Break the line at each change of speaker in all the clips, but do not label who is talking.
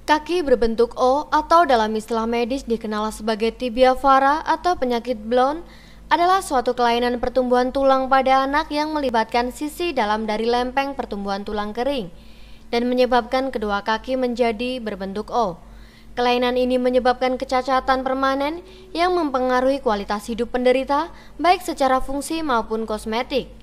Kaki berbentuk O atau dalam istilah medis dikenal sebagai tibia vara atau penyakit Blount adalah suatu kelainan pertumbuhan tulang pada anak yang melibatkan sisi dalam dari lempeng pertumbuhan tulang kering dan menyebabkan kedua kaki menjadi berbentuk O. Kelainan ini menyebabkan kecacatan permanen yang mempengaruhi kualitas hidup penderita baik secara fungsi maupun kosmetik.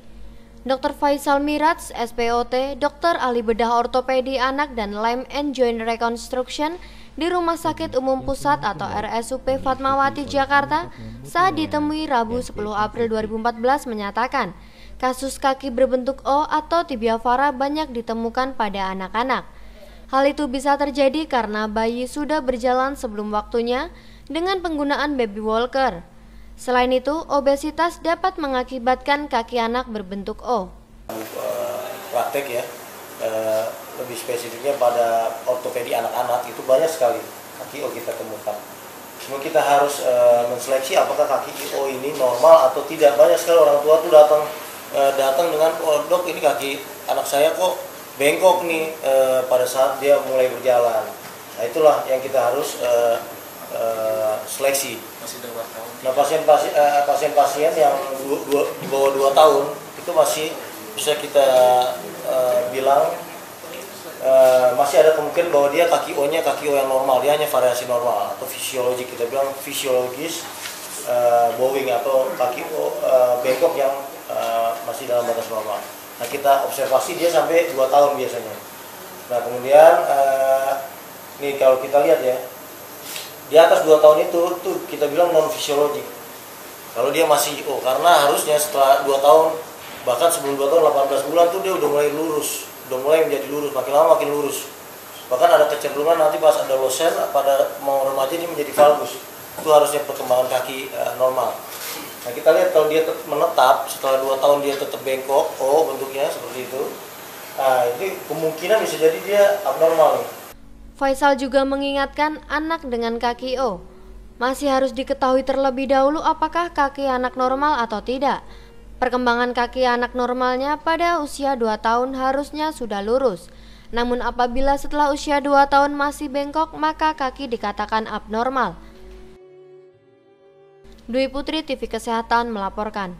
Dr. Faisal Miraj, SPOT, dokter ahli bedah ortopedi anak dan Limb and Joint Reconstruction di Rumah Sakit Umum Pusat atau RSUP Fatmawati, Jakarta saat ditemui Rabu 10 April 2014 menyatakan kasus kaki berbentuk O atau tibia vara banyak ditemukan pada anak-anak. Hal itu bisa terjadi karena bayi sudah berjalan sebelum waktunya dengan penggunaan baby walker. Selain itu, obesitas dapat mengakibatkan kaki anak berbentuk O.
Praktek ya, lebih spesifiknya pada ortopedi anak-anak itu banyak sekali kaki O kita temukan. Cuma kita harus menseleksi apakah kaki O ini normal atau tidak. Banyak sekali orang tua tuh datang dengan, oh dok ini kaki anak saya kok bengkok nih pada saat dia mulai berjalan. Nah itulah yang kita harus seleksi. Nah pasien-pasien yang di bawah 2 tahun itu masih bisa kita bilang masih ada kemungkinan bahwa dia kaki O-nya kaki O yang normal, dia hanya variasi normal atau fisiologis, kita bilang fisiologis bowing atau kaki O bengkok yang masih dalam batas normal. Nah kita observasi dia sampai 2 tahun biasanya. Nah kemudian nih kalau kita lihat ya, di atas 2 tahun itu tuh kita bilang non fisiologik. Kalau dia masih O, karena harusnya setelah 2 tahun, bahkan sebelum 2 tahun 18 bulan tuh dia udah mulai lurus, udah mulai menjadi lurus, makin lama makin lurus. Bahkan ada kecenderungan nanti pas ada losen pada mau remaja ini menjadi valgus. Itu harusnya perkembangan kaki normal. Nah kita lihat kalau dia menetap setelah 2 tahun dia tetap bengkok, O bentuknya seperti itu. Nah ini kemungkinan bisa jadi dia abnormal nih.
Faisal juga mengingatkan anak dengan kaki O masih harus diketahui terlebih dahulu apakah kaki anak normal atau tidak. Perkembangan kaki anak normalnya pada usia 2 tahun harusnya sudah lurus. Namun apabila setelah usia 2 tahun masih bengkok, maka kaki dikatakan abnormal. Dwi Putri, TV Kesehatan melaporkan.